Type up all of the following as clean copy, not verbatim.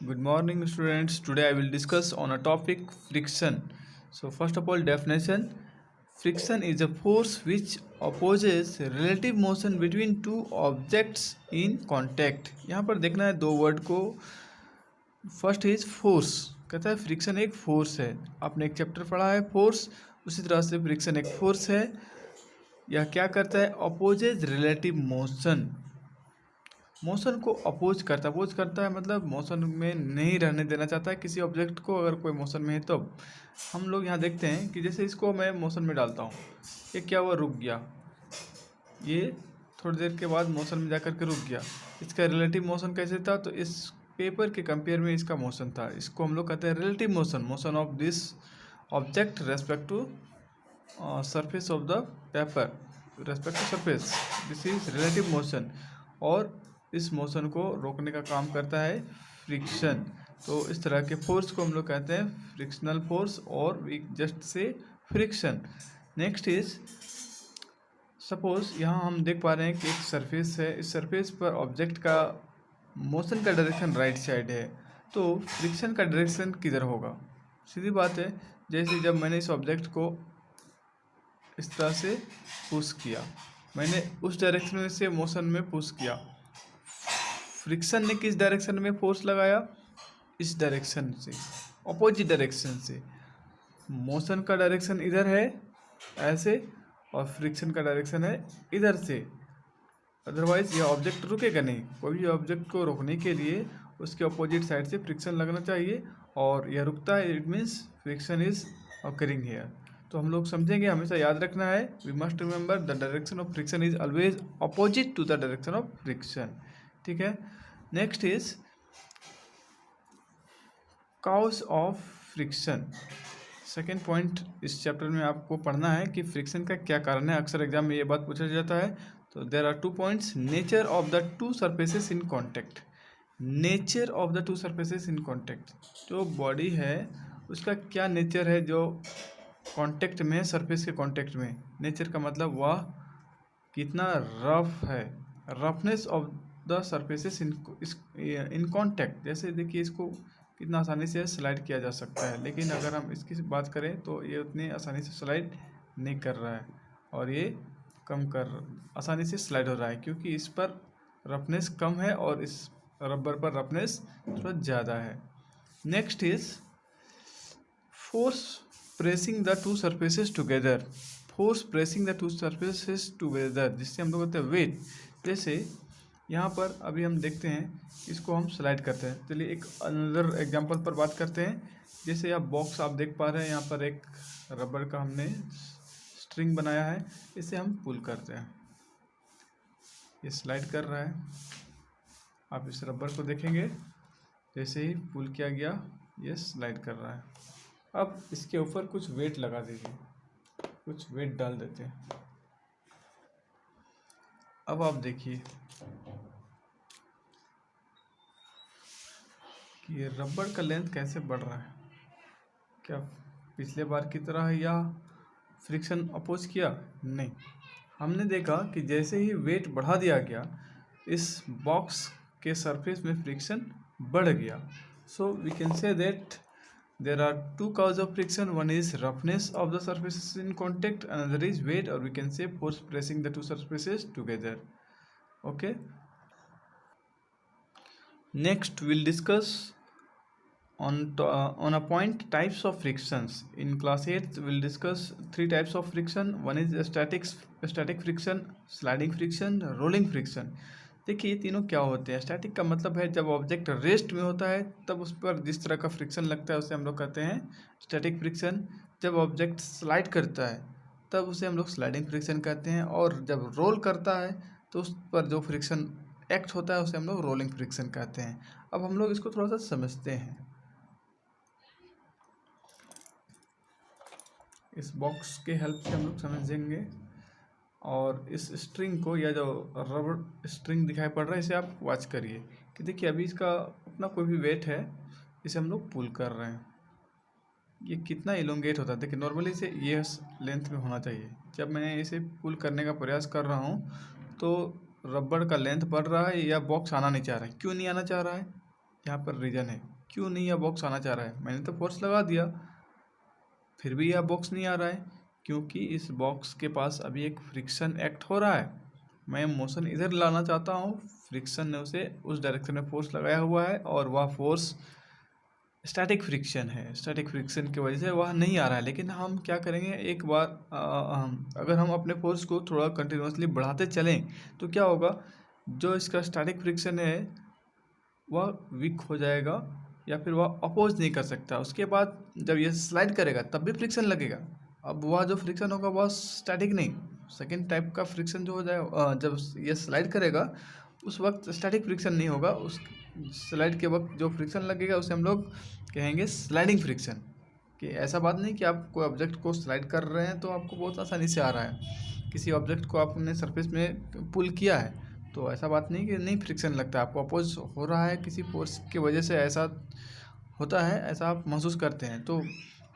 Good morning, students. Today I will discuss on a topic friction. So, first of all, definition friction is a force which opposes relative motion between two objects in contact. यहाँ पर देखना है दो word को. First is force. कहता है friction एक force है. आपने एक चैप्टर पढ़ा है फोर्स, उसी तरह से फ्रिक्शन एक फोर्स है. यह क्या करता है? Opposes relative motion. मोशन को अपोज करता है मतलब मोशन में नहीं रहने देना चाहता है किसी ऑब्जेक्ट को. अगर कोई मोशन में है तो हम लोग यहाँ देखते हैं कि जैसे इसको मैं मोशन में डालता हूँ, ये क्या हुआ? रुक गया. ये थोड़ी देर के बाद मोशन में जाकर के रुक गया. इसका रिलेटिव मोशन कैसे था? तो इस पेपर के कंपेयर में इसका मोशन था. इसको हम लोग कहते हैं relative motion. Motion of this object respect to surface of the paper, respect to surface. This is relative motion. और इस मोशन को रोकने का काम करता है फ्रिक्शन. तो इस तरह के फोर्स को हम लोग कहते हैं फ्रिक्शनल फोर्स, और we just say friction. Next is suppose यहाँ हम देख पा रहे हैं कि एक सरफेस है. इस सरफेस पर ऑब्जेक्ट का मोशन का डायरेक्शन राइट साइड है, तो फ्रिक्शन का डायरेक्शन किधर होगा? सीधी बात है, जैसे जब मैंने इस ऑब्जेक्ट को इस तरह से पुश किया, मैंने उस डायरेक्शन में से मोशन में पुश किया. फ्रिक्शन ने किस डायरेक्शन में फोर्स लगाया? इस डायरेक्शन से, अपोजिट डायरेक्शन से. मोशन का डायरेक्शन इधर है ऐसे, और फ्रिक्शन का डायरेक्शन है इधर से. अदरवाइज यह ऑब्जेक्ट रुकेगा नहीं. कोई भी ऑब्जेक्ट को रोकने के लिए उसके अपोजिट साइड से फ्रिक्शन लगना चाहिए, और यह रुकता है. It means friction is occurring here. तो हम लोग समझेंगे, हमेशा याद रखना है, we must remember the direction of friction is always opposite to the direction of friction. ठीक है. Next is cause of friction. Second point इस चैप्टर में आपको पढ़ना है कि फ्रिक्शन का क्या कारण है. अक्सर एग्जाम में ये बात पूछा जाता है. तो there are 2 points. Nature of the two surfaces in contact. Nature of the two surfaces in contact. जो बॉडी है उसका क्या नेचर है जो कॉन्टैक्ट में, सरफेस के कॉन्टैक्ट में. नेचर का मतलब वह कितना रफ है, roughness of the surfaces in contact. जैसे देखिए, इसको कितना आसानी से स्लाइड किया जा सकता है, लेकिन अगर हम इसकी बात करें तो ये उतनी आसानी से स्लाइड नहीं कर रहा है, और ये आसानी से स्लाइड हो रहा है क्योंकि इस पर रफनेस कम है और इस रबर पर रफनेस थोड़ा ज़्यादा है. Next is force pressing the two surfaces together. Force pressing the two surfaces together, जिससे हम लोग कहते हैं वेट. जैसे यहाँ पर अभी हम देखते हैं, इसको हम स्लाइड करते हैं. चलिए एक अनदर एग्जांपल पर बात करते हैं. जैसे यह बॉक्स आप देख पा रहे हैं, यहाँ पर एक रबर का हमने स्ट्रिंग बनाया है, इसे हम पुल करते हैं. ये स्लाइड कर रहा है. आप इस रबर को देखेंगे, जैसे ही पुल किया गया ये स्लाइड कर रहा है. अब इसके ऊपर कुछ वेट लगा दीजिए, कुछ वेट डाल देते हैं. अब आप देखिए कि ये रबर का लेंथ कैसे बढ़ रहा है. क्या पिछले बार की तरह है या फ्रिक्शन अपोज किया? नहीं. हमने देखा कि जैसे ही वेट बढ़ा दिया गया, इस बॉक्स के सरफेस में फ्रिक्शन बढ़ गया. So we can say that there are two causes of friction. One is roughness of the surfaces in contact, another is weight, or we can say force pressing the two surfaces together. Okay. Next we'll discuss on a point types of frictions. In class 8 we'll discuss 3 types of friction. One is static friction, sliding friction, rolling friction. देखिए ये तीनों क्या होते हैं. Static का मतलब है जब ऑब्जेक्ट रेस्ट में होता है तब उस पर जिस तरह का फ्रिक्शन लगता है उसे हम लोग कहते हैं स्टैटिक फ्रिक्शन. जब ऑब्जेक्ट स्लाइड करता है तब उसे हम लोग स्लाइडिंग फ्रिक्शन कहते हैं, और जब रोल करता है तो उस पर जो फ्रिक्शन एक्ट होता है उसे हम लोग रोलिंग फ्रिक्शन कहते हैं. अब हम लोग इसको थोड़ा सा समझते हैं. इस बॉक्स के हेल्प से हम लोग समझेंगे. और इस स्ट्रिंग को, या जो रबर स्ट्रिंग दिखाई पड़ रहा है, इसे आप वॉच करिए कि देखिए अभी इसका अपना कोई भी वेट है, इसे हम लोग पुल कर रहे हैं. ये कितना इलोंगेट होता है. देखिए नॉर्मली इसे ये लेंथ में होना चाहिए. जब मैं इसे पुल करने का प्रयास कर रहा हूँ तो रबर का लेंथ बढ़ रहा है, या बॉक्स आना नहीं चाह रहा है. क्यों नहीं आना चाह रहा है? यहाँ पर रीज़न है क्यों नहीं यह बॉक्स आना चाह रहा है। मैंने तो फोर्स लगा दिया, फिर भी यह बॉक्स नहीं आ रहा है, क्योंकि इस बॉक्स के पास अभी एक फ्रिक्शन एक्ट हो रहा है। मैं मोशन इधर लाना चाहता हूँ, फ्रिक्शन ने उसे उस डायरेक्शन में फोर्स लगाया हुआ है, और वह फोर्स स्टैटिक फ्रिक्शन है। स्टैटिक फ्रिक्शन की वजह से वह नहीं आ रहा है। लेकिन हम क्या करेंगे, एक बार अगर हम अपने फोर्स को थोड़ा कंटिन्यूसली बढ़ाते चलें तो क्या होगा, जो इसका स्टैटिक फ्रिक्शन है वह वीक हो जाएगा, या फिर वह अपोज नहीं कर सकता। उसके बाद जब ये स्लाइड करेगा तब भी फ्रिक्शन लगेगा। अब वह जो फ्रिक्शन होगा वह स्टैटिक नहीं, सेकेंड टाइप का फ्रिक्शन जो हो जाएगा, जब ये स्लाइड करेगा उस वक्त स्टैटिक फ्रिक्शन नहीं होगा। उस स्लाइड के वक्त जो फ्रिक्शन लगेगा उसे हम लोग कहेंगे स्लाइडिंग फ्रिक्शन। कि ऐसा बात नहीं कि आप कोई ऑब्जेक्ट को स्लाइड कर रहे हैं तो आपको बहुत आसानी से आ रहा है, किसी ऑब्जेक्ट को आपने सरफेस में पुल किया है तो ऐसा बात नहीं कि नहीं फ्रिक्शन लगता है, आपको अपोज हो रहा है किसी फोर्स की वजह से ऐसा होता है, ऐसा आप महसूस करते हैं। तो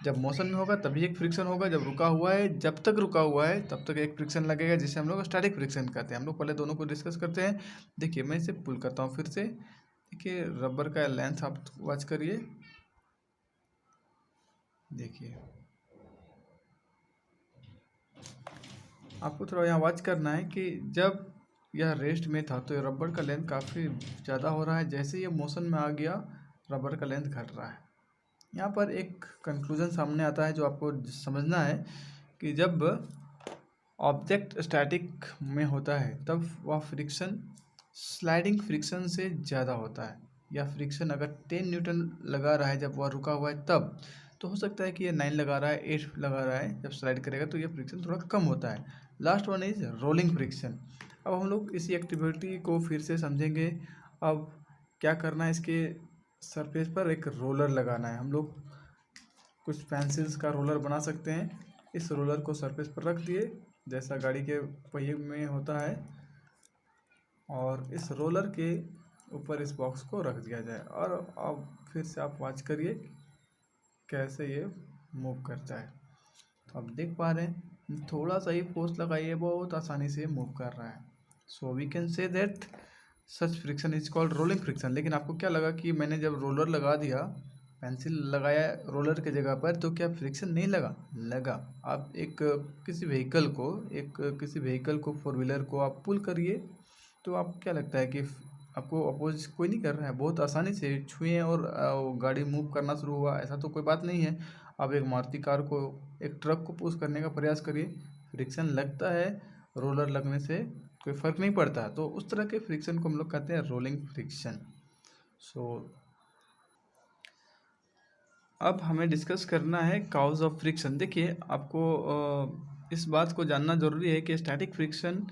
जब मोशन में होगा तभी एक फ्रिक्शन होगा, जब रुका हुआ है, जब तक रुका हुआ है तब तक एक फ्रिक्शन लगेगा, जिसे हम लोग स्टैटिक फ्रिक्शन कहते हैं। हम लोग पहले दोनों को डिस्कस करते हैं। देखिए मैं इसे पुल करता हूँ फिर से। देखिए रबर का लेंथ आप वॉच करिए, देखिए आपको थोड़ा यहाँ वॉच करना है कि जब यह रेस्ट में था तो रबर का लेंथ काफ़ी ज़्यादा हो रहा है, जैसे ये मोशन में आ गया रबर का लेंथ घट रहा है। यहाँ पर एक कंक्लूजन सामने आता है जो आपको समझना है कि जब ऑब्जेक्ट स्टैटिक में होता है तब वह फ्रिक्शन स्लाइडिंग फ्रिक्शन से ज़्यादा होता है। या फ्रिक्शन अगर 10 न्यूटन लगा रहा है जब वह रुका हुआ है तब, तो हो सकता है कि ये 9 लगा रहा है, 8 लगा रहा है, जब स्लाइड करेगा तो ये फ्रिक्शन थोड़ा कम होता है। Last one is rolling friction. अब हम लोग इसी एक्टिविटी को फिर से समझेंगे। अब क्या करना है, इसके सरफेस पर एक रोलर लगाना है। हम लोग कुछ पेंसिल्स का रोलर बना सकते हैं। इस रोलर को सरफेस पर रख दिए जैसा गाड़ी के पहिए में होता है, और इस रोलर के ऊपर इस बॉक्स को रख दिया जाए। और अब फिर से आप वॉच करिए कैसे ये मूव करता है। तो आप देख पा रहे हैं थोड़ा सा ही फोर्स लगाइए, बहुत आसानी से मूव कर रहा है। So we can say that such friction is called rolling friction. लेकिन आपको क्या लगा कि मैंने जब रोलर लगा दिया, पेंसिल लगाया रोलर के जगह पर, तो क्या फ्रिक्शन नहीं लगा? लगा। आप किसी व्हीकल को फोर व्हीलर को आप पुल करिए तो आपको क्या लगता है कि आपको अपोज कोई नहीं कर रहा है, बहुत आसानी से छुए और गाड़ी मूव करना शुरू हुआ, ऐसा तो कोई बात नहीं है। आप एक मारुति कार को, एक ट्रक को पुश करने का प्रयास करिए, फ्रिक्शन लगता है, रोलर लगने से कोई फ़र्क नहीं पड़ता। तो उस तरह के फ्रिक्शन को हम लोग कहते हैं रोलिंग फ्रिक्शन। सो अब हमें डिस्कस करना है काउज ऑफ फ्रिक्शन। देखिए आपको इस बात को जानना ज़रूरी है कि स्टैटिक फ्रिक्शन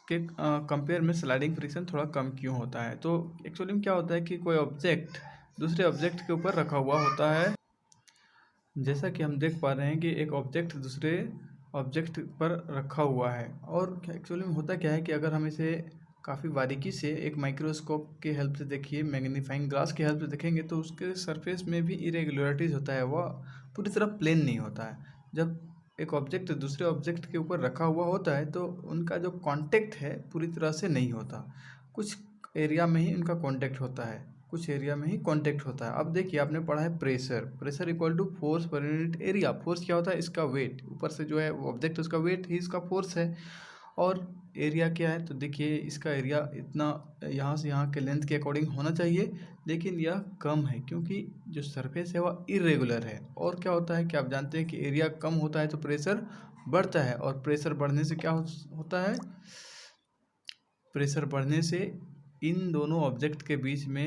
के कंपेयर में स्लाइडिंग फ्रिक्शन थोड़ा कम क्यों होता है। तो एक्चुअली में क्या होता है कि कोई ऑब्जेक्ट दूसरे ऑब्जेक्ट के ऊपर रखा हुआ होता है, जैसा कि हम देख पा रहे हैं कि एक ऑब्जेक्ट दूसरे ऑब्जेक्ट पर रखा हुआ है। और एक्चुअली में होता क्या है कि अगर हम इसे काफ़ी बारीकी से एक माइक्रोस्कोप के हेल्प से देखिए, मैग्नीफाइंग ग्लास की हेल्प से देखेंगे तो उसके सरफेस में भी इरेगुलरिटीज़ होता है, वह पूरी तरह प्लेन नहीं होता है। जब एक ऑब्जेक्ट दूसरे ऑब्जेक्ट के ऊपर रखा हुआ होता है तो उनका जो कांटेक्ट है पूरी तरह से नहीं होता, कुछ एरिया में ही उनका कांटेक्ट होता है, कुछ एरिया में ही कांटेक्ट होता है। अब देखिए आपने पढ़ा है pressure equal to force per unit area. Force क्या होता है? इसका वेट, ऊपर से जो है ऑब्जेक्ट उसका वेट ही इसका फोर्स है। और एरिया क्या है? तो देखिए इसका एरिया इतना यहाँ से यहाँ के लेंथ के अकॉर्डिंग होना चाहिए, लेकिन यह कम है क्योंकि जो सरफेस है वह इरेगुलर है। और क्या होता है कि आप जानते हैं कि एरिया कम होता है तो प्रेशर बढ़ता है, और प्रेशर बढ़ने से क्या होता है? प्रेशर बढ़ने से इन दोनों ऑब्जेक्ट के बीच में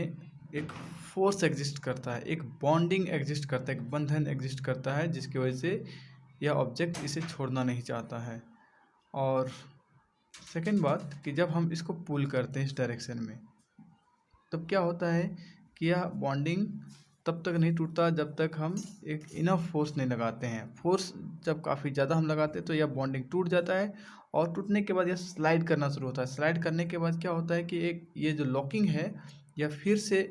एक फोर्स एग्जिस्ट करता है, एक बॉन्डिंग एग्जिस्ट करता है, एक बंधन एग्जिस्ट करता है, जिसकी वजह से यह ऑब्जेक्ट इसे छोड़ना नहीं चाहता है। और सेकेंड बात कि जब हम इसको पुल करते हैं इस डायरेक्शन में, तब क्या होता है कि यह बॉन्डिंग तब तक नहीं टूटता जब तक हम एक इनफ फोर्स नहीं लगाते हैं। फोर्स जब काफ़ी ज़्यादा हम लगाते हैं तो यह बॉन्डिंग टूट जाता है, और टूटने के बाद यह स्लाइड करना शुरू होता है। स्लाइड करने के बाद क्या होता है कि एक ये जो लॉकिंग है यह फिर से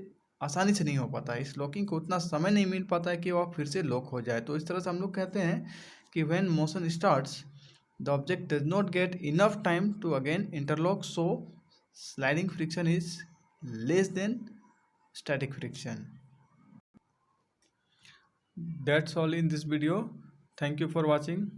आसानी से नहीं हो पाता है, इस लॉकिंग को उतना समय नहीं मिल पाता है कि वह फिर से लॉक हो जाए। तो इस तरह से हम लोग कहते हैं कि when motion starts the object does not get enough time to again interlock, so sliding friction is less than static friction. That's all in this video. Thank you for watching.